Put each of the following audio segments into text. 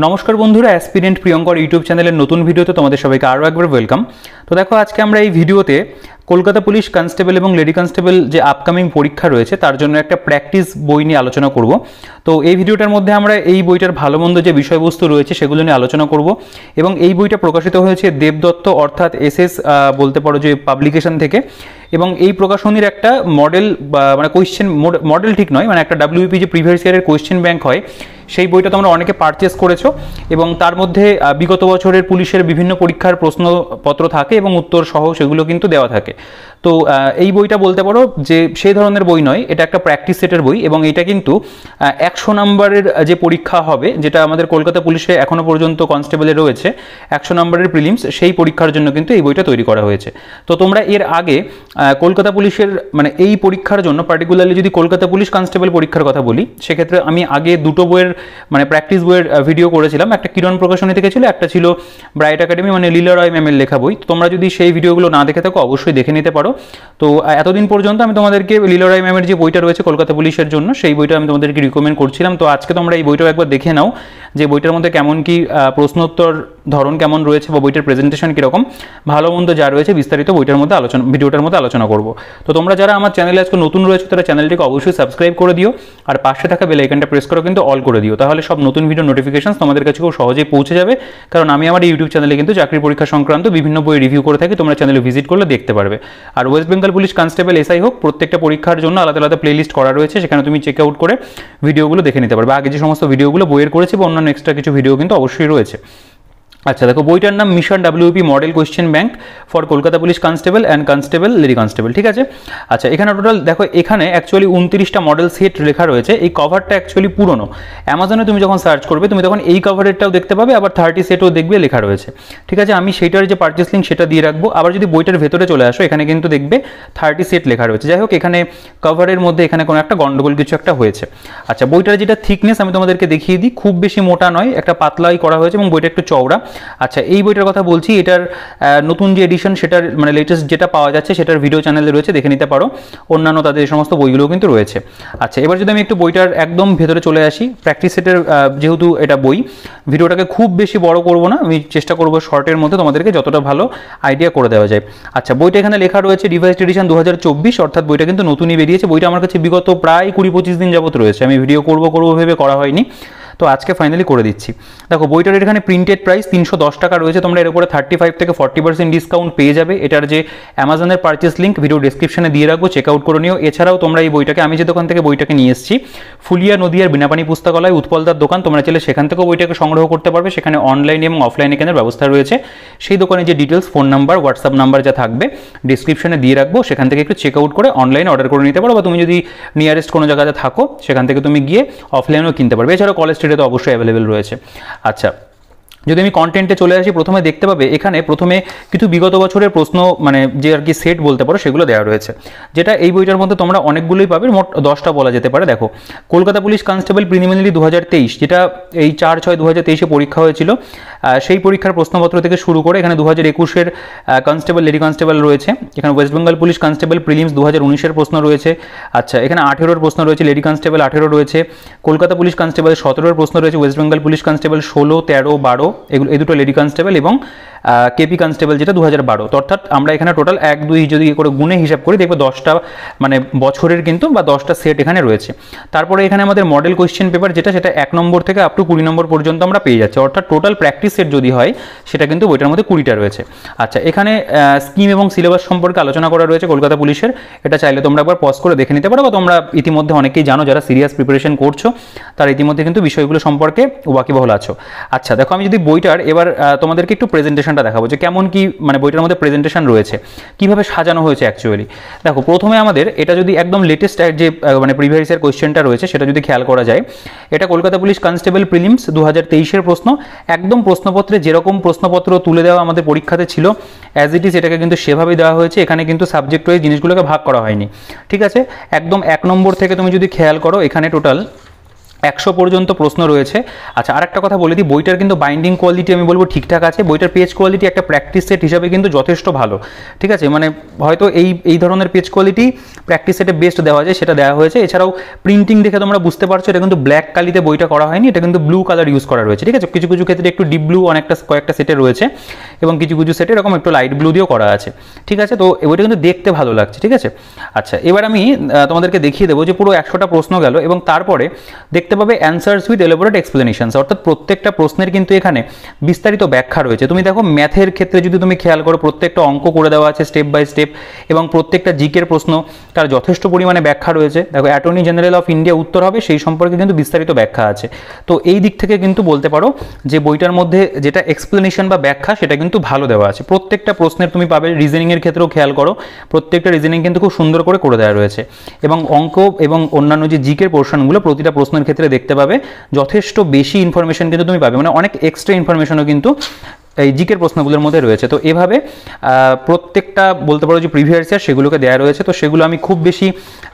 নমস্কার বন্ধুরা, aspirant Priyankar YouTube চ্যানেলের নতুন ভিডিওতে তোমাদের সবাইকে আরও একবার ওয়েলকাম। তো দেখো, আজকে আমরা এই ভিডিওতে কলকাতা পুলিশ কনস্টেবল এবং লেডি কনস্টেবল যে আপকামিং পরীক্ষা রয়েছে তার জন্য একটা প্র্যাকটিস বই নিয়ে আলোচনা করব। তো এই ভিডিওটার মধ্যে আমরা এই বইটার ভালো মন্দ যে বিষয়বস্তু রয়েছে সেগুলো নিয়ে আলোচনা করব। এবং এই বইটা প্রকাশিত হয়েছে দেবদত্ত অর্থাৎ এসএস বলতে পারো যে পাবলিকেশন থেকে। এবং এই প্রকাশনীর একটা মডেল মানে কোয়েশ্চেন মডেল ঠিক নয়, মানে একটা WBP যে প্রিভিয়াস ইয়ারের কোয়েশ্চেন ব্যাংক হয় সেই বইটা তোমরা অনেকে পারচেস করেছো। এবং তার মধ্যে বিগত বছরের পুলিশের বিভিন্ন পরীক্ষার প্রশ্নপত্র থাকে এবং উত্তর সহ সেগুলো কিন্তু দেওয়া থাকে। তো এই বইটা বলতে পারো যে সেই ধরনের বই নয়, এটা একটা প্র্যাকটিস সেটের বই। এবং এটা কিন্তু 100 নম্বরের যে পরীক্ষা হবে, যেটা আমাদের কলকাতা পুলিশে এখনও পর্যন্ত কনস্টেবলে রয়েছে 100 নম্বরের প্রিলিমস, সেই পরীক্ষার জন্য কিন্তু এই বইটা তৈরি করা হয়েছে। তো তোমরা এর আগে কলকাতা পুলিশের মানে এই পরীক্ষার জন্য পার্টিকুলারলি যদি কলকাতা পুলিশ কনস্টেবল পরীক্ষার কথা বলি, সেক্ষেত্রে আমি আগে দুটো বইয়ের মানে প্র্যাকটিস বইয়ের ভিডিও করেছিলাম। একটা কিরণ প্রকাশনী থেকে ছিল, একটা ছিল ব্রাইট একাডেমি মানে লীলা রয় ম্যামের লেখা বই। তোমরা যদি সেই ভিডিওগুলো না দেখে থাকো অবশ্যই দেখে নিতে পারো। তো এতদিন পর্যন্ত আমি তোমাদেরকে লীলা রয় ম্যামের যে বইটা রয়েছে কলকাতা পুলিশের জন্য, সেই বইটা আমি তোমাদেরকে রিকমেন্ড করছিলাম। তো আজকে তোমরা এই বইটাও একবার দেখে নাও যে বইটার মধ্যে কেমন কি প্রশ্নোত্তর ধরন কেমন রয়েছে বা বইটার প্রেজেন্টেশন কীরকম, ভালো মন্দ যা রয়েছে বিস্তারিত বইটার মধ্যে ভিডিওটার মধ্যে আলোচনা করব। তো তোমরা যারা আমার চ্যানেলে আজকে নতুন রয়েছে তারা চ্যানেলটিকে অবশ্যই সাবস্ক্রাইব করে দিও, আর পাশে থাকা বেল আইকনটা প্রেস করো কিন্তু অল করে দিও, তাহলে সব নতুন ভিডিও নোটিফিকেশন তোমাদের কাছে খুব সহজেই পৌঁছে যাবে। কারণ আমি আমার ইউটিউব চ্যানেলে কিন্তু চাকরি পরীক্ষা সংক্রান্ত বিভিন্ন বই রিভিউ করে থাকি, তোমরা চ্যানেলে ভিজিট করলে দেখতে পারবে। আর West Bengal police constable SI হোক, প্রত্যেকটা পরীক্ষার জন্য আলাদা আলাদা প্লেলিস্ট করা রয়েছে, সেখানে তুমি চেক আউট করে ভিডিওগুলো দেখে নিতে পারবে। আগে যে সমস্ত ভিডিওগুলো বইয়ের করেছি বা অন্যান্য এক্সট্রা কিছু ভিডিও কিন্তু অবশ্যই রয়েছে। আচ্ছা দেখো, বইটার নাম mission WBP model question bank for Kolkata police constable and constable lady constable, ঠিক আছে। আচ্ছা, এখানে টোটাল দেখো, এখানে অ্যাকচুয়ালি 29টা মডেল সেট লেখা রয়েছে। এই কভারটা অ্যাকচুয়ালি পুরনো, অ্যামাজনে তুমি যখন সার্চ করবে তুমি তখন এই কভারেরটাও দেখতে পাবে, আবার 30 সেটও দেখবে লেখা রয়েছে, ঠিক আছে। আমি সেইটার যে পারচেস লিঙ্ক সেটা দিয়ে রাখবো। আবার যদি বইটার ভেতরে চলে আসো, এখানে কিন্তু দেখবে 30 সেট লেখা রয়েছে। যাই হোক, এখানে কভারের মধ্যে এখানে কোনো একটা গন্ডগোল কিছু একটা হয়েছে। আচ্ছা, বইটার যেটা থিকনেস আমি তোমাদেরকে দেখিয়ে দিই, খুব বেশি মোটা নয়, একটা পাতলাই করা হয়েছে এবং বইটা একটু চওড়া। আচ্ছা, এই বইটার কথা বলছি, এটার নতুন যে এডিশন সেটার মানে লেটেস্ট যেটা পাওয়া যাচ্ছে সেটার ভিডিও চ্যানেলে রয়েছে, দেখে নিতে পারো। অন্যান্য তাদের এই সমস্ত বইগুলোও কিন্তু রয়েছে। আচ্ছা, এবার যদি আমি একটু বইটার একদম ভেতরে চলে আসি, প্র্যাকটিস সেটের যেহেতু এটা বই, ভিডিওটাকে খুব বেশি বড় করব না, আমি চেষ্টা করব শর্টের মধ্যে তোমাদেরকে যতটা ভালো আইডিয়া করে দেওয়া যায়। আচ্ছা, বইটা এখানে লেখা রয়েছে রিভাইজড এডিশন 2024, অর্থাৎ বইটা কিন্তু নতুনই বেরিয়েছে। বইটা আমার কাছে বিগত প্রায় 20-25 দিন যাবত রয়েছে, আমি ভিডিও করব ভেবে করা হয়নি, তো আজকে ফাইনালি করে দিচ্ছি। দেখো, বইটার এখানে প্রিন্টেড প্রাইস 310 টাকা রয়েছে। তোমরা এর উপরে 35 থেকে 40% ডিসকাউন্ট পেয়ে যাবে। এটার যে অ্যামাজনের পারচেস লিঙ্ক ভিডিও ডেসক্রিপশনে দিয়ে রাখবো, চেক আউট করে নিও। এছাড়াও তোমরা এই বইটাকে, আমি যে দোকান থেকে বইটাকে নিয়ে এসেছি, ফুলিয়া নদীয়ার বিনাপানি পুস্তকালয় উৎপলদার দোকান, তোমরা চাইলে সেখান থেকেও বইটাকে সংগ্রহ করতে পারবে। সেখানে অনলাইন এবং অফলাইনে কেনার ব্যবস্থা রয়েছে। সেই দোকানে যে details, phone number, WhatsApp number যা থাকবে ডেসক্রিপশনে দিয়ে রাখবো, সেখান থেকে একটু চেক আউট করে অনলাইনে অর্ডার করে নিতে পারো, বা তুমি যদি নিয়ারেস্ট কোনো জায়গাতে থাকো সেখান থেকে তুমি গিয়ে অফলাইনেও কিনতে পারবে। এছাড়াও কলেজ স্ট্রিটে তো অবশ্যই অ্যাভেলেবেল রয়েছে। আচ্ছা, যদি আমি কন্টেন্টে চলে আসি, প্রথমে দেখতে পাবে এখানে প্রথমে কিছু বিগত বছরের প্রশ্ন মানে যে আর কি সেট বলতে পারো সেগুলো দেওয়া রয়েছে, যেটা এই বইটার মধ্যে তোমরা অনেকগুলোই পাবে, মোট 10টা বলা যেতে পারে। দেখো, কলকাতা পুলিশ কনস্টেবল প্রিলিমিনারি 2023, যেটা এই 4/6/2023 পরীক্ষা হয়েছিল, সেই পরীক্ষার প্রশ্নপত্র থেকে শুরু করে এখানে 2021-এর কনস্টেবল লেডি কনস্টেবল রয়েছে। এখানে West Bengal police constable prelims 2019-এর প্রশ্ন রয়েছে। আচ্ছা, এখানে 18-এর প্রশ্ন রয়েছে, লেডি কনস্টেবল 18 রয়েছে। কলকাতা পুলিশ কনস্টেবল 17-এর প্রশ্ন রয়েছে। ওয়েস্ট বেঙ্গল পুলিশ কনস্টেবল 16, 13, 12 এগুলো, এই দুটো লেডি কনস্টেবল, এবং কেপি কনস্টেবল যেটা 2012। অর্থাৎ আমরা এখানে টোটাল 1, 2 যদি করে গুণে হিসাব করি দেখবে 10টা মানে বছরের কিন্তু বা 10টা সেট এখানে রয়েছে। তারপরে এখানে আমাদের মডেল কোয়েশ্চেন পেপার যেটা, সেটা 1 নম্বর থেকে আপ টু 20 নম্বর পর্যন্ত আমরা পেয়ে যাচ্ছি। অর্থাৎ টোটাল প্র্যাকটিস সেট যদি হয় সেটা কিন্তু বইটার মধ্যে 20টা রয়েছে। আচ্ছা, এখানে স্কিম এবং সিলেবাস সম্পর্কে আলোচনা করা রয়েছে কলকাতা পুলিশের। এটা চাইলে তোমরা একবার পজ করে দেখে নিতে পারো, বা তোমরা ইতিমধ্যে অনেকেই জানো, যারা সিরিয়াস প্রিপারেশন করছো তারা ইতিমধ্যে কিন্তু বিষয়গুলো সম্পর্কে ওয়াকিবহাল আছো। আচ্ছা দেখো, আমি যদি বইটার এবার তোমাদেরকে একটু প্রেজেন্টেশনটা দেখাবো যে কেমন কি মানে বইটার মধ্যে প্রেজেন্টেশন রয়েছে, কিভাবে সাজানো হয়েছে অ্যাকচুয়ালি। দেখো, প্রথমে আমাদের এটা যদি একদম লেটেস্ট যে মানে প্রিভিয়াস ইয়ার কোয়েশ্চেনটা রয়েছে সেটা যদি খেয়াল করা যায়, এটা কলকাতা পুলিশ কনস্টেবল প্রিলিমস 2023-এর প্রশ্ন। একদম প্রশ্নপত্রে যেরকম প্রশ্নপত্র তুলে দেওয়া আমাদের পরীক্ষাতে ছিল অ্যাজ ইট ইজ এটাকে কিন্তু সেভাবেই দেওয়া হয়েছে। এখানে কিন্তু সাবজেক্ট ওয়াইজ জিনিসগুলোকে ভাগ করা হয়নি, ঠিক আছে। একদম 1 নম্বর থেকে তুমি যদি খেয়াল করো, এখানে টোটাল 100 পর্যন্ত প্রশ্ন রয়েছে। আচ্ছা, আর একটা কথা বলে দিই, বইটার কিন্তু বাইন্ডিং কোয়ালিটি আমি বলবো ঠিকঠাক আছে। বইটার পেজ কোয়ালিটি একটা প্র্যাকটিস সেট হিসাবে কিন্তু যথেষ্ট ভালো, ঠিক আছে। মানে হয়তো এই ধরনের পেজ কোয়ালিটি প্র্যাকটিস সেটে বেস্ট দেওয়া যায়, সেটা দেওয়া হয়েছে। এছাড়াও প্রিন্টিং দেখে তোমরা বুঝতে পারছো এটা কিন্তু ব্ল্যাক কালিতে বইটা করা হয়নি, এটা কিন্তু ব্লু কালার ইউজ করা রয়েছে, ঠিক আছে। কিছু কিছু ক্ষেত্রে একটু ডিপ ব্লু কয়েকটা সেটে রয়েছে, এবং কিছু কিছু সেটে এরকম একটু লাইট ব্লু দিয়েও করা আছে, ঠিক আছে। তো বইটা কিন্তু দেখতে ভালো লাগছে, ঠিক আছে। আচ্ছা, এবার আমি তোমাদেরকে দেখিয়ে দেবো যে পুরো 100টা প্রশ্ন গেল, এবং তারপরে দেখতে পাবে অ্যান্সার্স উইথ এলাবোরেট এক্সপ্লেনেশনস, অর্থাৎ প্রত্যেকটা প্রশ্নের কিন্তু এখানে বিস্তারিত ব্যাখ্যা রয়েছে। তুমি দেখো ম্যাথের ক্ষেত্রে যদি তুমি খেয়াল করো, প্রত্যেকটা অঙ্ক করে দেওয়া আছে স্টেপ বাই স্টেপ, এবং প্রত্যেকটা জিকের প্রশ্ন তার যথেষ্ট পরিমাণে ব্যাখ্যা রয়েছে। দেখো অ্যাটর্নি জেনারেল অফ ইন্ডিয়া উত্তর হবে, সেই সম্পর্কে কিন্তু বিস্তারিত ব্যাখ্যা আছে। তো এই দিক থেকে কিন্তু বলতে পারো যে বইটার মধ্যে যেটা এক্সপ্লেনেশন বা ব্যাখ্যা সেটা কিন্তু ভালো দেওয়া আছে। প্রত্যেকটা প্রশ্নের তুমি পাবে, রিজনিংয়ের ক্ষেত্রেও খেয়াল করো, প্রত্যেকটা রিজনিং কিন্তু খুব সুন্দর করে দেওয়া রয়েছে, এবং অঙ্ক এবং অন্যান্য যে জিকের পোর্শনগুলো প্রতিটা প্রশ্নের ক্ষেত্রে দেখতে পাবে যথেষ্ট বেশি ইনফরমেশন কিন্তু তুমি পাবে, মানে অনেক এক্সট্রা ইনফরমেশনও কিন্তু এই জিকের প্রশ্নগুলোর মধ্যে রয়েছে। তো এভাবে প্রত্যেকটা বলতে পারো যে প্রিভিয়াস ইয়ার সেগুলোকে দেওয়া রয়েছে। তো সেগুলো আমি খুব বেশি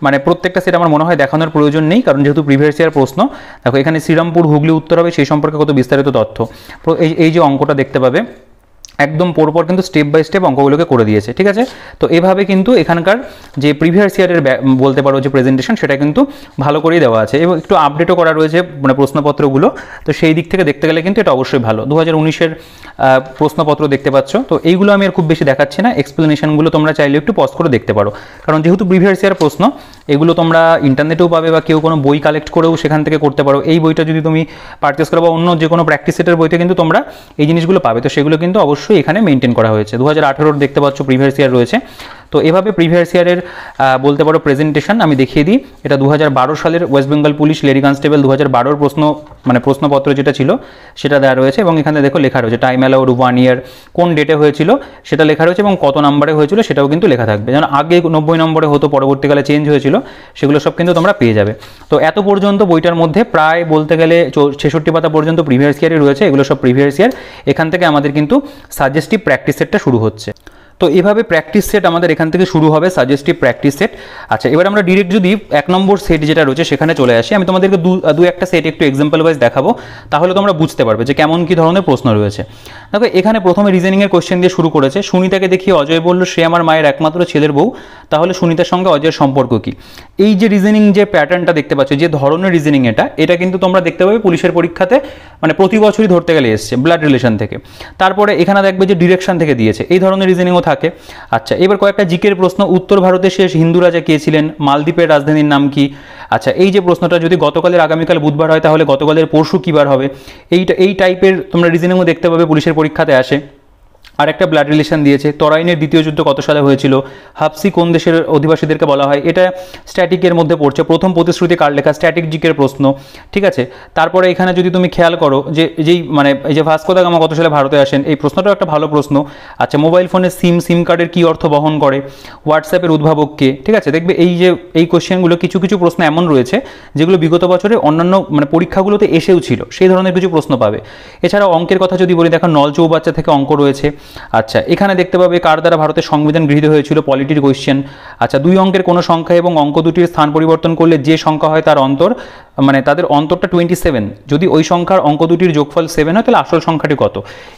মানে প্রত্যেকটা সেট আমার মনে হয় দেখানোর প্রয়োজন নেই, কারণ যেহেতু প্রিভিয়াস ইয়ার প্রশ্ন। দেখো এখানে শ্রীরামপুর হুগলি উত্তর হবে, সেই সম্পর্কে কত বিস্তারিত তথ্য। এই যে অঙ্কটা দেখতে পাবে একদম পরপর কিন্তু স্টেপ বাই স্টেপ অঙ্কগুলোকে করে দিয়েছে, ঠিক আছে। তো এভাবে কিন্তু এখানকার যে প্রিভিয়াস ইয়ারের বলতে পারো যে প্রেজেন্টেশন সেটা কিন্তু ভালো করেই দেওয়া আছে, এবং একটু আপডেটও করা রয়েছে মানে প্রশ্নপত্রগুলো। তো সেই দিক থেকে দেখতে গেলে কিন্তু এটা অবশ্যই ভালো। 2019-এর প্রশ্নপত্র দেখতে পাচ্ছ। তো এইগুলো আমি আর খুব বেশি দেখাচ্ছি না, এক্সপ্লেনেশনগুলো তোমরা চাইলে একটু পজ করে দেখতে পারো, কারণ যেহেতু প্রিভিয়াস ইয়ার প্রশ্ন এগুলো তোমরা ইন্টারনেটেও পাবে, বা কেউ কোনো বই কালেক্ট করেও সেখান থেকে করতে পারো। এই বইটা যদি তুমি পারচেস করো বা অন্য যে কোনো প্র্যাকটিস সেটের বইতে কিন্তু তোমরা এই জিনিসগুলো পাবে। তো সেগুলো কিন্তু অবশ্যই এখানে মেনটেন করা হয়েছে। 2018-র দেখতে পাচ্ছ প্রিভিয়াস ইয়ার রয়েছে। তো এভাবে প্রিভিয়াস ইয়ারের বলতে পারো প্রেজেন্টেশন আমি দেখিয়ে দিই। এটা 2012 সালের West Bengal police lady constable 2012-র প্রশ্নপত্র যেটা ছিল সেটা দেওয়া রয়েছে, এবং এখানে দেখো লেখা রয়েছে টাইম অ্যালাউড 1 ইয়ার, কোন ডেটে হয়েছিল সেটা লেখা রয়েছে, এবং কত নম্বরে হয়েছিল সেটাও কিন্তু লেখা থাকবে। যেমন আগে 90 নম্বরে হতো, পরবর্তীকালে চেঞ্জ হয়েছিল, সেগুলো সব কিন্তু তোমরা পেয়ে যাবে। তো এত পর্যন্ত বইটার মধ্যে প্রায় বলতে গেলে 66 পাতা পর্যন্ত প্রিভিয়াস ইয়ারই রয়েছে, এগুলো সব প্রিভিয়াস ইয়ার। এখান থেকে আমাদের কিন্তু সাজেস্টিভ প্র্যাকটিস সেটটা শুরু হচ্ছে। তো এভাবে প্র্যাকটিস সেট আমাদের এখান থেকে শুরু হবে, সাজেস্টিভ প্র্যাকটিস সেট। আচ্ছা, এবার আমরা ডিরেক্ট যদি 1 নম্বর সেট যেটা রয়েছে সেখানে চলে আসি। আমি তোমাদেরকে দু একটা সেট একটু এক্সাম্পল ওয়াইজ দেখাবো, তাহলে তোমরা বুঝতে পারবে যে কেমন কী ধরনের প্রশ্ন রয়েছে। দেখো এখানে প্রথমে রিজনিংয়ের কোশ্চেন দিয়ে শুরু করেছে। সুনিতাকে দেখিয়ে অজয় বলল সে আমার মায়ের একমাত্র ছেলের বউ, তাহলে সুনিতার সঙ্গে অজয়ের সম্পর্ক কী? এই যে রিজনিং যে প্যাটার্নটা দেখতে পাচ্ছ, যে ধরনের রিজনিং এটা কিন্তু তোমরা দেখতে পাবে পুলিশের পরীক্ষাতে মানে প্রতি বছরই ধরতে গেলে এসছে ব্লাড রিলেশন থেকে। তারপরে এখানে দেখবে যে ডিরেকশন থেকে দিয়েছে, এই ধরনের রিজনিংও থাকে। আচ্ছা, এবার কয়েকটা জিকের প্রশ্ন। উত্তর ভারতের শেষ হিন্দু রাজা কে ছিলেন? মালদ্বীপের রাজধানীর নাম কি? আচ্ছা, এই যে প্রশ্নটা যদি গতকালের আগামীকাল বুধবার হয় তাহলে গতকালের পরশু কী বার হবে? এই টাইপের তোমরা রিজনিংও দেখতে পাবে পুলিশের পরীক্ষাতে আসে। আর একটা ব্লাড রিলেশন দিয়েছে, তরাইনের দ্বিতীয় যুদ্ধ কত সালে হয়েছিল? হাফসি কোন দেশের অধিবাসীদেরকে বলা হয়? এটা স্ট্যাটিকের মধ্যে পড়ছে। প্রথম প্রতিশ্রুতি কার লেখা? স্ট্যাটিক জিকের প্রশ্ন, ঠিক আছে। তারপরে এখানে যদি তুমি খেয়াল করো যে এই যে ভাস্কো দা গামা কত সালে ভারতে আসেন, এই প্রশ্নটাও একটা ভালো প্রশ্ন। আচ্ছা, মোবাইল ফোনের সিম কার্ডের কী অর্থ বহন করে? হোয়াটসঅ্যাপের উদ্ভাবক কে? ঠিক আছে, দেখবে এই কোশ্চেনগুলো কিছু কিছু প্রশ্ন এমন রয়েছে যেগুলো বিগত বছরে অন্যান্য মানে পরীক্ষাগুলোতে এসেও ছিল, সেই ধরনের কিছু প্রশ্ন পাবে। এছাড়াও অঙ্কের কথা যদি বলি, দেখো নল চৌবাচ্চা থেকে অঙ্ক রয়েছে। আচ্ছা, এখানে দেখতে পাবে কার দ্বারা ভারতের সংবিধান গৃহীত হয়েছিল, পলিটির কোয়েশ্চেন। আচ্ছা, দুই অঙ্কের কোনো সংখ্যা এবং অঙ্ক দুটির স্থান পরিবর্তন করলে যে সংখ্যা হয় তার অন্তর, মানে তাদের অন্তরটা 27, যদি ওই সংখ্যার অঙ্ক দুটির যোগফল 7 হয় তাহলে আসল সংখ্যাটি কত?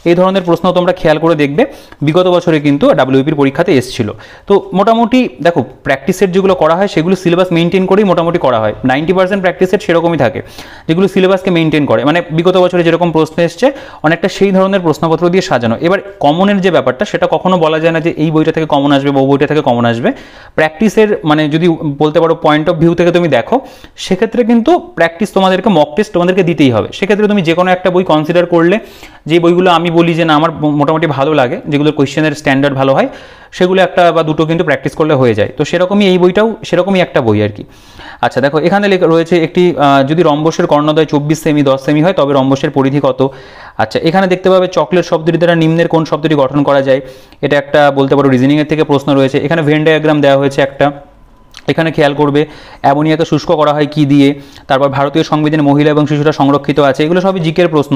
এই ধরনের প্রশ্ন তোমরা খেয়াল করে দেখবে, বিগত বছরে কিন্তু ডাব্লিউপির পরীক্ষাতে এসেছিল। তো মোটামুটি দেখো প্র্যাকটিস সেট যেগুলো করা হয় সেগুলো সিলেবাস মেনটেন করেই মোটামুটি করা হয়। 90% প্র্যাকটিস সেট সেরকমই থাকে যেগুলো সিলেবাসকে মেনটেন করে, মানে বিগত বছরে যেরকম প্রশ্ন এসছে অনেকটা সেই ধরনের প্রশ্নপত্র দিয়ে সাজানো। এবার কমনের যে ব্যাপারটা সেটা কখনো বলা যায় না যে এই বইটা থেকে কমন আসবে বা বইটা থেকে কমন আসবে। প্র্যাকটিসের মানে যদি বলতে পারো পয়েন্ট অফ ভিউ থেকে তুমি দেখো, সেক্ষেত্রে কিন্তু প্র্যাকটিস তোমাদেরকে মক টেস্ট তোমাদেরকে দিতেই হবে। সেক্ষেত্রে তুমি যে কোনো একটা বই কনসিডার করলে, যে বইগুলো আমি বলি যে না আমার মোটামুটি ভালো লাগে, যেগুলোর কোয়েশ্চেনের স্ট্যান্ডার্ড ভালো হয়, সেগুলো একটা বা দুটো কিন্তু প্র্যাকটিস করলে হয়ে যায়। তো সেরকমই এই বইটাও সেরকমই একটা বই আর কি। আচ্ছা, দেখো এখানে রয়েছে একটি যদি রম্বসের কর্ণদ্বয় 24 সেমি 10 সেমি হয় তবে রম্বসের পরিধি কত? আচ্ছা, এখানে দেখতে পাবে চকলেট শব্দটি দ্বারা নিম্নের কোন শব্দটি গঠন করা যায়? এটা একটা বলতে পারো রিজনিংয়ের থেকে প্রশ্ন রয়েছে। এখানে ভেন ডায়াগ্রাম দেওয়া হয়েছে একটা। এখানে খেয়াল করবে অ্যামোনিয়াকে শুষ্ক করা হয় কি দিয়ে, তারপর ভারতীয় সংবিধানে মহিলা এবং শিশুরা সংরক্ষিত আছে, এগুলো সবই জিকের প্রশ্ন।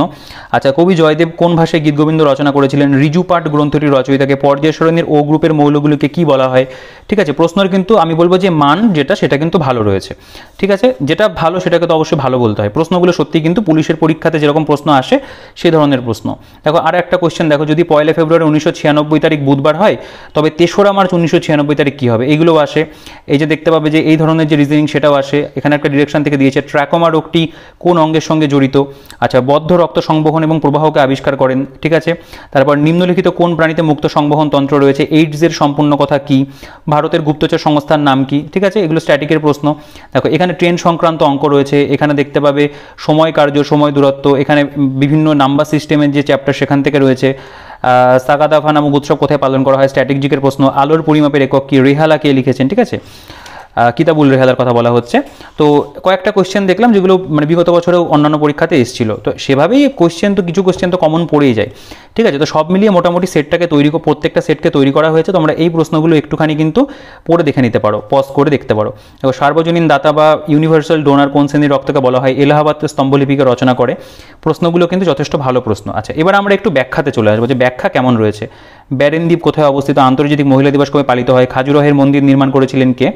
আচ্ছা, কবি জয়দেব কোন ভাষায় গীতগোবিন্দ রচনা করেছিলেন? ঋজু পাঠ গ্রন্থটির রচয়িতাকে। পর্যায় সারণীর ও গ্রুপের মৌলগুলিকে কি বলা হয়? ঠিক আছে, প্রশ্নের কিন্তু আমি বলবো যে মান যেটা সেটা কিন্তু ভালো রয়েছে। ঠিক আছে, যেটা ভালো সেটাকে তো অবশ্যই ভালো বলতে হয়। প্রশ্নগুলো সত্যি কিন্তু পুলিশের পরীক্ষাতে যেরকম প্রশ্ন আসে সেই ধরনের প্রশ্ন। দেখো আর একটা কোশ্চেন দেখো, যদি 1 ফেব্রুয়ারি 1996 তারিখ বুধবার হয় তবে 3রা মার্চ 1996 তারিখ কী হবে? এইগুলো আসে। এই যে দেখতে পাবে যে এই ধরনের যে রিজনিং সেটাও আসে। এখানে একটা ডিরেকশন থেকে দিয়েছে, ট্র্যাকোমা রোগটি কোন অঙ্গের সঙ্গে জড়িত? আচ্ছা, বদ্ধ রক্ত সংবহন এবং প্রবাহকে আবিষ্কার করেন। ঠিক আছে, তারপর নিম্নলিখিত কোন প্রাণীতে মুক্ত সংবহন তন্ত্র রয়েছে? এইডসের সম্পূর্ণ কথা কি? ভারতের গুপ্তচর সংস্থার নাম কি? ঠিক আছে, এগুলো স্ট্যাটিকের প্রশ্ন। দেখো এখানে ট্রেন সংক্রান্ত অঙ্ক রয়েছে, এখানে দেখতে পাবে সময় কার্য, সময় দূরত্ব, এখানে বিভিন্ন নাম্বার সিস্টেমের যে চ্যাপ্টার সেখান থেকে রয়েছে। সাগাদাফা নামক উৎসব কোথায় পালন করা হয়? স্ট্র্যাটেজিকের প্রশ্ন। আলোর পরিমাপের একক কি? রেহালা কে লিখেছেন? ঠিক আছে, কিতাবুল রেহালার কথা বলা হচ্ছে। তো কয়েকটা কোশ্চেন দেখলাম যেগুলো মানে বিগত বছরেও অন্যান্য পরীক্ষাতে এসেছিল, তো সেভাবেই কোশ্চেন তো কিছু কোশ্চেন তো কমন পড়েই যায়। ঠিক আছে, তো সব মিলিয়ে মোটামুটি সেটটাকে প্রত্যেকটা সেটকে তৈরি করা হয়েছে। তোমরা এই প্রশ্নগুলো একটুখানি কিন্তু পড়ে দেখে নিতে পারো, পজ করে দেখতে পারো। দেখো সার্বজনীন দাতা বা ইউনিভার্সাল ডোনার কোন শ্রেণীর রক্তকে বলা হয়? এলাহাবাদ স্তম্ভলিপিকে রচনা করে। প্রশ্নগুলো কিন্তু যথেষ্ট ভালো প্রশ্ন। আচ্ছা, এবার আমরা একটু ব্যাখ্যাতে চলে আসবো যে ব্যাখ্যা কেমন রয়েছে। ব্যারেন দ্বীপ কোথায় অবস্থিত? আন্তর্জাতিক মহিলা দিবস কবে পালিত হয়? খাজুরাহের মন্দির নির্মাণ করেছিলেন কে?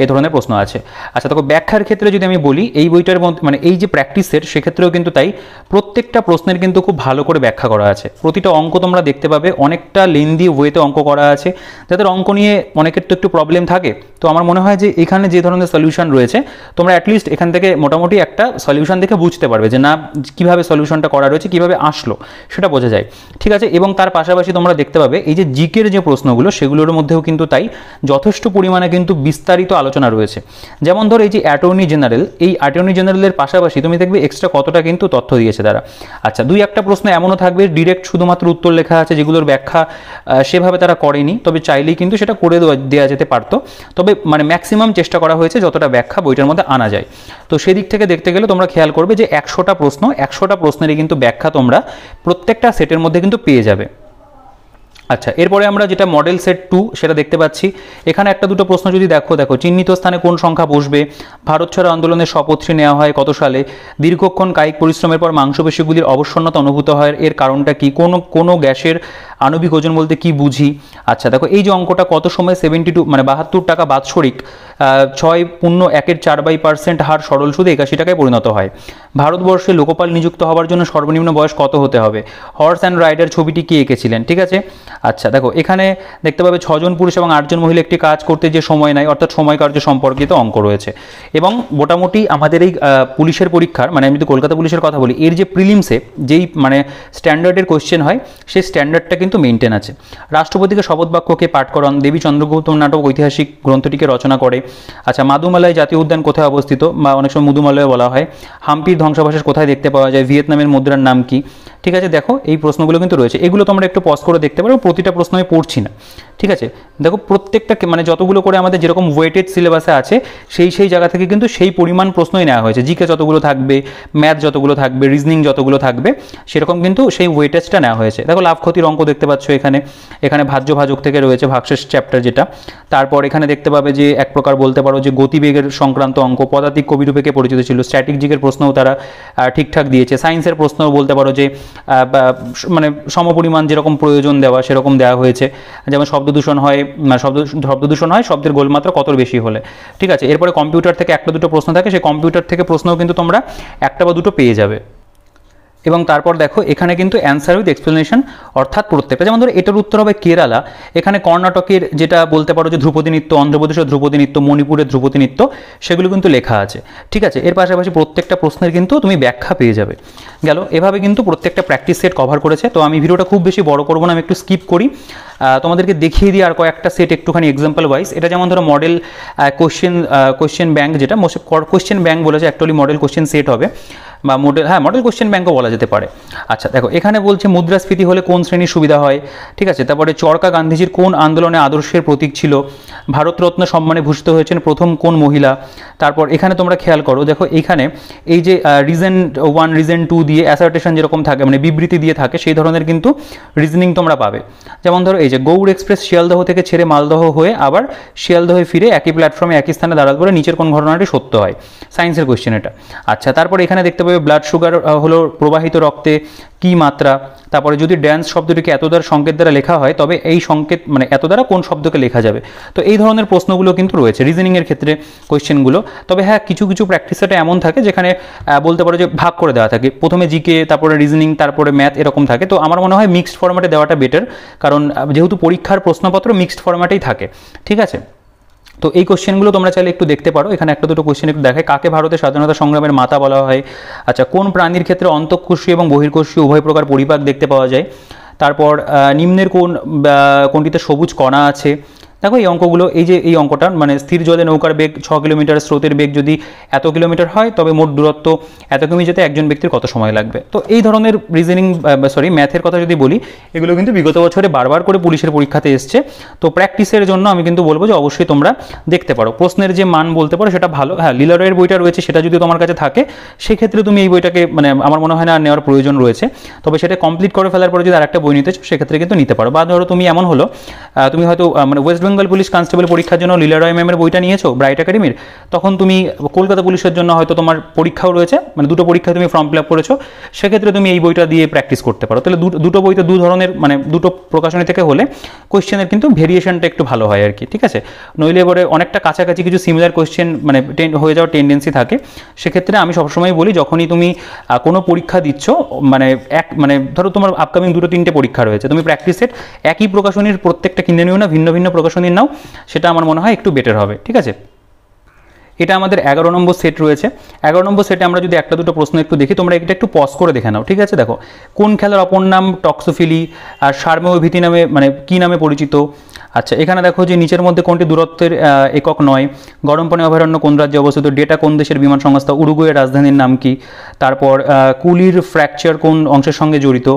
এই ধরনের প্রশ্ন আছে। আচ্ছা, দেখো ব্যাখ্যার ক্ষেত্রে যদি আমি বলি, এই বইটার মধ্যে মানে এই যে প্র্যাকটিসের সেক্ষেত্রেও কিন্তু তাই প্রত্যেকটা প্রশ্নের কিন্তু খুব ভালো করে ব্যাখ্যা করা আছে। প্রতিটা অঙ্ক তোমরা দেখতে পাবে অনেকটা লেন্দি ওয়েতে অঙ্ক করা আছে। যাদের অঙ্ক নিয়ে অনেকের তো একটু প্রবলেম থাকে, তো আমার মনে হয় যে এখানে যে ধরনের সলিউশন রয়েছে তোমরা অ্যাটলিস্ট এখান থেকে মোটামুটি একটা সলিউশন দেখে বুঝতে পারবে যে না কীভাবে সলিউশনটা করা রয়েছে, কীভাবে আসলো সেটা বোঝা যায়। ঠিক আছে, এবং তার পাশাপাশি তোমরা দেখতে পাবে এই যে জিকের যে প্রশ্নগুলো সেগুলোর মধ্যেও কিন্তু তাই যথেষ্ট পরিমাণে কিন্তু বিস্তারিত আলোচনা রয়েছে। যেমন ধর এই যে অ্যাটর্নি জেনারেল, এই অ্যাটর্নি জেনারেলের পাশাপাশি তুমি দেখবে এক্সট্রা কতটা কিন্তু তথ্য দিয়েছে তারা। আচ্ছা, দুই একটা প্রশ্ন এমনও থাকবে ডিরেক্ট শুধুমাত্র উত্তর লেখা আছে যেগুলোর ব্যাখ্যা সেভাবে তারা করেনি, তবে চাইলেই কিন্তু সেটা করে দেওয়া যেতে পারতো। তবে মানে ম্যাক্সিমাম চেষ্টা করা হয়েছে যতটা ব্যাখ্যা বইটার মধ্যে আনা যায়। তো সেদিক থেকে দেখতে গেলে তোমরা খেয়াল করবে যে 100টা প্রশ্নেরই কিন্তু ব্যাখ্যা তোমরা প্রত্যেকটা সেটের মধ্যে কিন্তু পেয়ে যাবে। আচ্ছা, এরপরে আমরা যেটা মডেল সেট 2 সেটা দেখতে পাচ্ছি। এখানে একটা দুটো প্রশ্ন যদি দেখো চিহ্নিত স্থানে কোন সংখ্যা বসবে? ভারত ছাড়ো আন্দোলনের শপথটি নেওয়া হয় কত সালে? দীর্ঘক্ষণ কায়িক পরিশ্রমের পর মাংসপেশিগুলির অবসন্নতা অনুভূত হয়, এর কারণটা কি? কোন গ্যাসের আণবিক ওজন বলতে কি বুঝি? আচ্ছা, দেখো এই যে অঙ্কটা কত সময় 72 মানে 72 টাকা বাৎসরিক 6.1/4% হার সরল সুদে 81 টাকায় পরিণত হয়। ভারতবর্ষে লোকপাল নিযুক্ত হওয়ার জন্য সর্বনিম্ন বয়স কত হতে হবে? হর্স অ্যান্ড রাইডার ছবিটি কে এঁকেছিলেন? ঠিক আছে, আচ্ছা দেখো এখানে দেখতে পাবে 6 জন পুরুষ এবং 8 জন মহিলা একটি কাজ করতে যে সময় নেয়, অর্থাৎ সময় কার্য সম্পর্কিত অঙ্ক রয়েছে। এবং মোটামুটি আমাদের এই পুলিশের পরীক্ষার মানে আমি যদি কলকাতা পুলিশের কথা বলি, এর যে প্রিলিমসে যেই মানে স্ট্যান্ডার্ডের কোশ্চেন হয় সেই স্ট্যান্ডার্ডটা কিন্তু মেনটেন আছে। রাষ্ট্রপতিকে শপথ বাক্যকে পাঠ করান। দেবী চন্দ্রগুপ্ত নাটক ঐতিহাসিক গ্রন্থটিকে রচনা করে। আচ্ছা, মাদুমালাই জাতীয় উদ্যান কোথায় অবস্থিত বা অনেক সময় মুদুমালয় বলা হয়? হাম্পির ধ্বংসাবশেষ কোথায় দেখতে পাওয়া যায়? ভিয়েতনামের মুদ্রার নাম কি? ঠিক আছে, দেখো এই প্রশ্নগুলো কিন্তু রয়েছে, এগুলো তোমরা একটু পজ করে দেখতে পারো। প্রতিটা প্রশ্ন আমি পড়ছি না, ঠিক আছে। দেখো প্রত্যেকটা মানে যতগুলো করে আমাদের যেরকম ওয়েটেড সিলেবাসে আছে সেই জায়গা থেকে কিন্তু সেই পরিমাণ প্রশ্নই নেওয়া হয়েছে। জিকে যতগুলো থাকবে, ম্যাথ যতগুলো থাকবে, রিজনিং যতগুলো থাকবে সেরকম কিন্তু সেই ওয়েটেজটা নেওয়া হয়েছে। দেখো লাভ ক্ষতির অঙ্ক দেখতে পাচ্ছ এখানে ভাজ্য ভাজক থেকে রয়েছে ভাগশেষ চ্যাপ্টার যেটা। তারপর এখানে দেখতে পাবে যে এক প্রকার বলতে পারো যে গতিবেগের সংক্রান্ত অঙ্ক, পদাতিক কবিরূপে পরিচিত ছিল, স্ট্র্যাটেজিকের প্রশ্নও তারা ঠিকঠাক দিয়েছে। সায়েন্সের প্রশ্নও বলতে পারো যে মানে সমপরিমাণ যেরকম প্রয়োজন দেওয়া সেরকম দেওয়া হয়েছে। যেমন শব্দ দূষণ হয় শব্দের গোলমাত্রা কত বেশি হলে। ঠিক আছে, এরপরে কম্পিউটার থেকে একটা দুটো প্রশ্ন থাকে, সেই কম্পিউটার থেকে প্রশ্নও কিন্তু তোমরা একটা বা দুটো পেয়ে যাবে। এবং তারপর দেখো এখানে কিন্তু অ্যান্সার উইথ এক্সপ্লেনেশন, অর্থাৎ প্রত্যেকটা যেমন ধরো এটার উত্তর হবে কেরালা, এখানে কর্ণাটকের যেটা বলতে পারো যে ধ্রুপদী নৃত্য, অন্ধ্রপ্রদেশের ধ্রুপদী নৃত্য, মণিপুরের ধ্রুপদী নৃত্য, সেগুলো কিন্তু লেখা আছে। ঠিক আছে, এর পাশাপাশি প্রত্যেকটা প্রশ্নের কিন্তু তুমি ব্যাখ্যা পেয়ে যাবে। গেল, এভাবে কিন্তু প্রত্যেকটা প্র্যাকটিস সেট কভার করেছে। তো আমি ভিডিওটা খুব বেশি বড় করবো না, আমি একটু স্কিপ করি, তোমাদেরকে দেখিয়ে দিই আর কয়েকটা সেট একটুখানি এক্সাম্পল ওয়াইজ। এটা যেমন ধরো মডেল কোশ্চেন ব্যাংক, যেটা কোশ্চেন ব্যাংক বলেছে, অ্যাকচুয়ালি মডেল কোশ্চেন সেট হবে। বা মডেল, হ্যাঁ মডেল কোশ্চেন ব্যাংকও বলা যেতে পারে। আচ্ছা দেখো এখানে বলছে মুদ্রাস্ফীতি হলে কোন শ্রেণীর সুবিধা হয়, ঠিক আছে। তারপরে চরকা গান্ধীজির কোন আন্দোলনে আদর্শের প্রতীক ছিল, ভারতরত্ন সম্মানে ভূষিত হয়েছেন প্রথম কোন মহিলা। তারপর এখানে তোমরা খেয়াল করো, দেখো এইখানে এই যে রিজন 1 রিজন 2 দিয়ে অ্যাসার্টেশন যেরকম থাকে, মানে বিবৃতি দিয়ে থাকে, সেই ধরনের কিন্তু রিজনিং তোমরা পাবে। যেমন ধরো এই যে গৌড় এক্সপ্রেস শিয়ালদহ থেকে ছেড়ে মালদহ হয়ে আবার শিয়ালদহে ফিরে একই প্ল্যাটফর্মে একই স্থানে দাঁড়ার পরে নিচের কোন ঘটনাটি সত্য হয়, সায়েন্সের কোশ্চেন এটা। আচ্ছা তারপর এখানে দেখতে পাবে ব্লাড সুগার হলো প্রবাহিত রক্তে কি মাত্রা। তারপরে যদি ড্যান্স শব্দটিকে এত দ্বারা সংকেত দ্বারা লেখা হয় তবে এই সংকেত মানে এত দ্বারা কোন শব্দকে লেখা যাবে। তো এই ধরনের প্রশ্নগুলো কিন্তু রয়েছে রিজনিংয়ের ক্ষেত্রে কোয়েশ্চেনগুলো। তবে হ্যাঁ কিছু কিছু প্র্যাকটিস সেটে এমন থাকে যেখানে বলতে পারো যে ভাগ করে দেওয়া থাকে, প্রথমে জিকে তারপরে রিজনিং তারপরে ম্যাথ এরকম থাকে। তো আমার মনে হয় মিক্সড ফরম্যাটে দেওয়াটা বেটার, কারণ যেহেতু পরীক্ষার প্রশ্নপত্র মিক্সড ফরম্যাটেই থাকে, ঠিক আছে। তো এই কোশ্চেনগুলো তোমরা চাইলে একটু দেখতে পারো। এখানে একটা দুটো কোশ্চেন একটু দেখায়, কাকে ভারতের স্বাধীনতা সংগ্রামের মাতা বলা হয়। আচ্ছা কোন প্রাণীর ক্ষেত্রে অন্তঃকোষীয় এবং বহির্কোষীয় উভয় প্রকার পরিপাক দেখতে পাওয়া যায়। তারপর নিম্নের কোনটিতে সবুজ কণা আছে। দেখো এই অঙ্কগুলো, এই যে এই অঙ্কটা মানে স্থির জলে নৌকার বেগ 6 কিলোমিটার, স্রোতের বেগ যদি এত কিলোমিটার হয় তবে মোট দূরত্ব এত কিমি যেতে একজন ব্যক্তির কত সময় লাগবে। তো এই ধরনের রিজনিং ম্যাথের কথা যদি বলি, এগুলো কিন্তু বিগত বছরে বারবার করে পুলিশের পরীক্ষাতে এসছে। তো প্র্যাকটিসের জন্য আমি কিন্তু বলবো যে অবশ্যই তোমরা দেখতে পারো, প্রশ্নের যে মান বলতে পারো সেটা ভালো। হ্যাঁ লিলারয়ের বইটা রয়েছে, সেটা যদি তোমার কাছে থাকে সেক্ষেত্রে তুমি এই বইটাকে মানে আমার মনে হয় না নেওয়ার প্রয়োজন রয়েছে। তবে সেটা কমপ্লিট করে ফেলার পরে যদি আরেকটা বই নিতে চাও সেক্ষেত্রে কিন্তু নিতে পারো। বা ধরো তুমি এমন হলো তুমি হয়তো মানে ওয়েস্ট বেঙ্গল পুলিশ কনস্টেবল পরীক্ষার জন্য লীলারয় ম্যামের বইটা নিয়েছো ব্রাইট একাডেমির, তখন তুমি কলকাতা পুলিশের জন্য হয়তো তোমার পরীক্ষাও রয়েছে, মানে দুটো পরীক্ষায় তুমি ফর্ম ফিল আপ করেছো, সেক্ষেত্রে তুমি এই বইটা দিয়ে প্র্যাকটিস করতে পারো। তাহলে দুটো বইতে দু ধরনের মানে দুটো প্রকাশনী থেকে হলে কোয়েশ্চেনের কিন্তু ভেরিয়েশনটা একটু ভালো হয় আর কি, ঠিক আছে। নইলে এবারে অনেকটা কাছাকাছি কিছু সিমিলার কোয়েশ্চেন মানে হয়ে যাওয়ার টেন্ডেন্সি থাকে। সেক্ষেত্রে আমি সবসময় বলি যখনই তুমি কোনো পরীক্ষা দিচ্ছ মানে ধরো তোমার আপকামিং 2-3টে পরীক্ষা রয়েছে, তুমি প্র্যাকটিস সেট একই প্রকাশনীর প্রত্যেকটা কিনে নিও না, ভিন্ন ভিন্ন প্রকাশনীর নাও, সেটা আমার মনে হয় একটু বেটার হবে, ঠিক আছে। এটা আমাদের 11 নম্বর সেট রয়েছে। 11 নম্বর সেটে আমরা যদি একটা দুটো প্রশ্ন একটু দেখি, তোমরা এটা একটু পজ করে দেখে নাও, ঠিক আছে। দেখো কোন খেলার অপর নাম টক্সোফিলি আর সারমেয় ভীতি নামে মানে কি নামে পরিচিত। আচ্ছা এখানে দেখো যে নিচের মধ্যে কোনটি দূরত্বের একক নয়, গরম পানি অভয়ারণ্য কোন রাজ্যে অবস্থিত, ডেটা কোন দেশের বিমান সংস্থা, উরুগুয়ের রাজধানীর নাম কি, তারপর কুলির ফ্র্যাকচার কোন অংশের সঙ্গে জড়িত,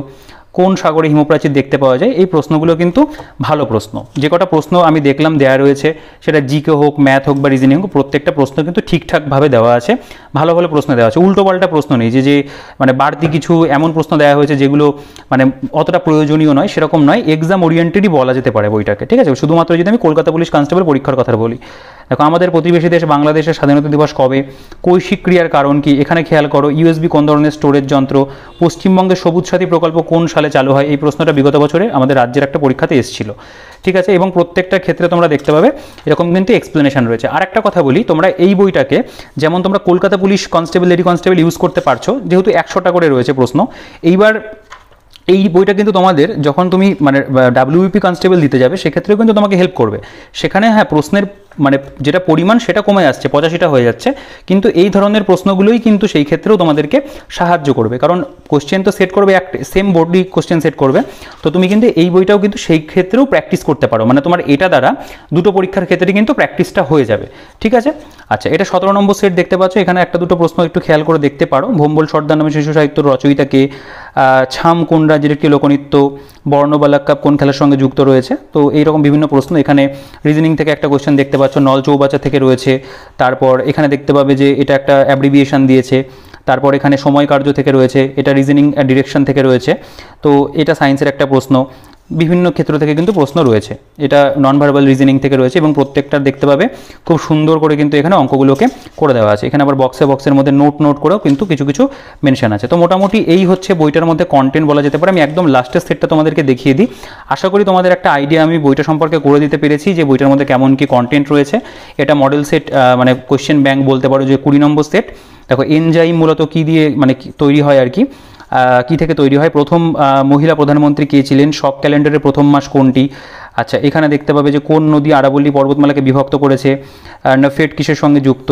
কোন সাগরে হিমপ্রাচীর দেখতে পাওয়া যায়। এই প্রশ্নগুলো কিন্তু ভালো প্রশ্ন। যে কটা প্রশ্ন আমি দেখলাম দেওয়া রয়েছে, সেটা জিকে হোক ম্যাথ হোক বা রিজনিং হোক, প্রত্যেকটা প্রশ্ন কিন্তু ঠিকঠাকভাবে দেওয়া আছে, ভালো ভালো প্রশ্ন দেওয়া আছে, উল্টোপাল্টা প্রশ্ন নেই যে মানে বাড়তি কিছু এমন প্রশ্ন দেওয়া হয়েছে যেগুলো মানে অতটা প্রয়োজনীয় নয়, সেরকম নয়। এক্সাম ওরিয়েন্টেডই বলা যেতে পারে বইটাকে, ঠিক আছে। শুধুমাত্র যদি আমি কলকাতা পুলিশ কনস্টেবল পরীক্ষার কথা বলি, দেখো আমাদের প্রতিবেশী দেশ বাংলাদেশের স্বাধীনতা দিবস কবে, কৈশিক ক্রিয়ার কারণ কি, এখানে খেয়াল করো ইউএসবি কোন ধরনের স্টোরেজ যন্ত্র, পশ্চিমবঙ্গের সবুজ সাথী প্রকল্প কোন সালে চালু হয়। এই প্রশ্নটা বিগত বছরে আমাদের রাজ্যের একটা পরীক্ষাতে এসেছিল, ঠিক আছে। এবং প্রত্যেকটা ক্ষেত্রে তোমরা দেখতে পাবে এরকম কিন্তু এক্সপ্লেনেশন রয়েছে। আর একটা কথা বলি, তোমরা এই বইটাকে যেমন তোমরা Kolkata police constable lady constable use করতে পারছো, যেহেতু 100টা করে রয়েছে প্রশ্ন। এইবার এই বইটা কিন্তু তোমাদের যখন তুমি মানে ডাব্লিউপি কনস্টেবল দিতে যাবে সেক্ষেত্রেও কিন্তু তোমাকে হেল্প করবে। সেখানে হ্যাঁ প্রশ্নের মানে যেটা পরিমাণ সেটা কমে যাচ্ছে, 85টা হয়ে যাচ্ছে, কিন্তু এই ধরনের প্রশ্নগুলোই কিন্তু সেই ক্ষেত্রেও তোমাদেরকে সাহায্য করবে, কারণ কোশ্চেন তো সেট করবে একটা সেম বোর্ডই কোশ্চেন সেট করবে। তো তুমি কিন্তু এই বইটাও কিন্তু সেই ক্ষেত্রেও প্র্যাকটিস করতে পারো, মানে তোমার এটা দ্বারা দুটো পরীক্ষার ক্ষেত্রে কিন্তু প্র্যাকটিসটা হয়ে যাবে, ঠিক আছে। আচ্ছা এটা 17 নম্বর সেট দেখতে পাচ্ছ, এখানে একটা দুটো প্রশ্ন একটু খেয়াল করে দেখতে পারো। ভোম্বল সর্দার নামে শিশু সাহিত্য রচয়িতাকে, ছাম কোন রাজ্যের একটি লোকনৃত্য, বর্ণবালাক কাপ কোন খেলার সঙ্গে যুক্ত রয়েছে। তো এইরকম বিভিন্ন প্রশ্ন এখানে রিজনিং থেকে একটা কোশ্চেন দেখতে পাচ্ছ, নল চৌবাচ্চা থেকে রয়েছে। তারপর এখানে দেখতে পাবে যে এটা একটা অ্যাব্রিভিয়েশন দিয়েছে। তারপর এখানে সময় কার্য থেকে রয়েছে, এটা রিজনিং ডিরেকশন থেকে রয়েছে। তো এটা সায়েন্সের একটা প্রশ্ন, বিভিন্ন ক্ষেত্র থেকে কিন্তু প্রশ্ন রয়েছে। এটা নন ভার্বাল রিজনিং থেকে রয়েছে এবং প্রত্যেকটা দেখতে পাবে খুব সুন্দর করে কিন্তু এখানে অঙ্কগুলোকে করে দেওয়া আছে। এখানে আবার বক্সের মধ্যে নোট করেও কিন্তু কিছু কিছু মেনশন আছে। তো মোটামুটি এই হচ্ছে বইটার মধ্যে কন্টেন্ট বলা যেতে পারে। আমি একদম লাস্টের সেটটা তোমাদেরকে দেখিয়ে দিই, আশা করি তোমাদের একটা আইডিয়া আমি বইটা সম্পর্কে করে দিতে পেরেছি যে বইটার মধ্যে কেমন কি কন্টেন্ট রয়েছে। এটা মডেল সেট মানে কোয়েশ্চেন ব্যাংক বলতে পারো যে 20 নম্বর সেট। দেখো এনজাইম মূলত কী দিয়ে মানে তৈরি হয় আর কি, কি থেকে তৈরি হয়, প্রথম মহিলা প্রধানমন্ত্রী কে ছিলেন, শক ক্যালেন্ডারের প্রথম মাস কোনটি। আচ্ছা এখানে দেখতে পাবে যে কোন নদী আরাবল্লী পর্বতমালাকে বিভক্ত করেছে, নফেট কিসের সঙ্গে যুক্ত।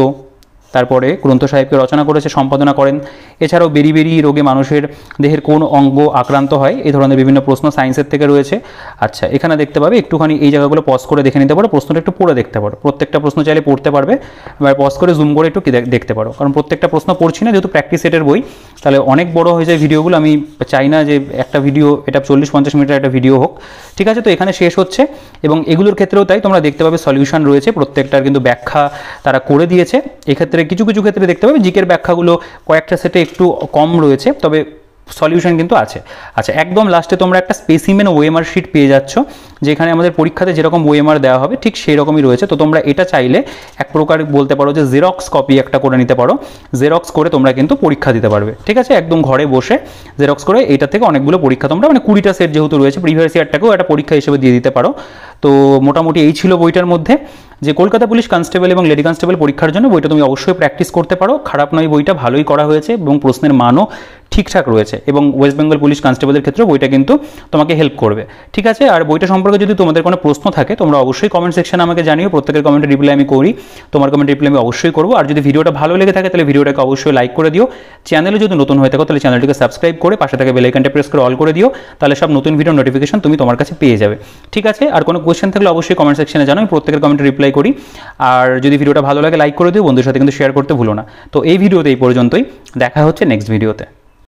তারপরে গ্রন্থ সাহেবকে রচনা করেছে, সম্পাদনা করেন এছাড়াও বেরি রোগে মানুষের দেহের কোন অঙ্গ আক্রান্ত হয়, এই ধরনের বিভিন্ন প্রশ্ন সায়েন্সের থেকে রয়েছে। আচ্ছা, এখানে দেখতে পাবে, একটুখানি এই জায়গাগুলো পজ করে দেখে নিতে পারো, প্রশ্নটা একটু পড়ে দেখতে পারো, প্রত্যেকটা প্রশ্ন চাইলে পড়তে পারবে, এবার পজ করে জুম করে একটু দেখতে পারো, কারণ প্রত্যেকটা প্রশ্ন পড়ছি না, যেহেতু প্র্যাকটিস সেটের বই, তাহলে অনেক বড় হয়ে যায় ভিডিওগুলো। আমি চাই না যে একটা ভিডিও, এটা 40-50 মিনিটের একটা ভিডিও হোক, ঠিক আছে। তো এখানে শেষ হচ্ছে, এবং এগুলোর ক্ষেত্রেও তাই, তোমরা দেখতে পাবে সলিউশন রয়েছে, প্রত্যেকটার কিন্তু ব্যাখ্যা তারা করে দিয়েছে। এক্ষেত্রে কিছু ক্ষেত্রে দেখতে পাবে জিকের ব্যাখ্যাগুলো কয়েকটা সেটে একটু কম রয়েছে, তবে সলিউশন কিন্তু আছে। আচ্ছা, একদম লাস্টে তোমরা একটা স্পেসিমেন ওএমআর শিট পেয়ে যাচ্ছ, যেখানে আমাদের পরীক্ষাতে যেরকম ওএমআর দেওয়া হবে ঠিক সেই রকমই রয়েছে। তো তোমরা এটা চাইলে এক প্রকার বলতে পারো যে জেরক্স কপি একটা করে নিতে পারো, জেরক্স করে তোমরা কিন্তু পরীক্ষা দিতে পারবে, ঠিক আছে। একদম ঘরে বসে জেরক্স করে এটা থেকে অনেকগুলো পরীক্ষা তোমরা, মানে 20টা সেট যেহেতু রয়েছে, প্রিভিয়াস ইয়ারটাকেও একটা পরীক্ষা হিসেবে দিয়ে দিতে পারো। তো মোটামুটি এই ছিল বইটার মধ্যে, যে কলকাতা পুলিশ কনস্টেবল এবং লেডি কনস্টেবল পরীক্ষার জন্য বইটা তুমি অবশ্যই প্র্যাকটিস করতে পারো। খারাপ নয়, বইটা ভালোই করা হয়েছে এবং প্রশ্নের মানও ঠিকঠাক রয়েছে, এবং ওয়েস্ট বেঙ্গল পুলিশ কনস্টেবলের ক্ষেত্রেও বইটা কিন্তু তোমাকে হেল্প করবে, ঠিক আছে। আর বইটা সম্পর্কে যদি তোমাদের কোনো প্রশ্ন থাকে, তোমরা অবশ্যই কমেন্ট সেকশনে আমাকে জানিও, প্রত্যেকের কমেন্টে রিপ্লাই আমি করি, তোমার কমেন্ট রিপ্লাই আমি অবশ্যই করবো। আর যদি ভিডিওটা ভালো লেগে থাকে তাহলে ভিডিওটাকে অবশ্যই লাইক করে দিও, চ্যানেলে যদি নতুন হয়ে থাকো তাহলে চ্যানেলটিকে সাবস্ক্রাইব করে পাশে থাকা বেল আইকনটা প্রেস করে অল করে দিও, তাহলে সব নতুন ভিডিও নোটিফিকেশন তুমি তোমার কাছে পেয়ে যাবে, ঠিক আছে। আর কোনো কোয়েশ্চেন থাকলে অবশ্যই কমেন্ট সেকশনে জানো, আমি প্রত্যেকের কমেন্টে রিপ্লাই করি। আর যদি ভিডিওটা ভালো লাগে লাইক করে দিও, বন্ধুদের সাথে কিন্তু শেয়ার করতে ভুলো না। তো এই ভিডিওতে এই পর্যন্তই, দেখা হচ্ছে নেক্সট ভিডিওতে।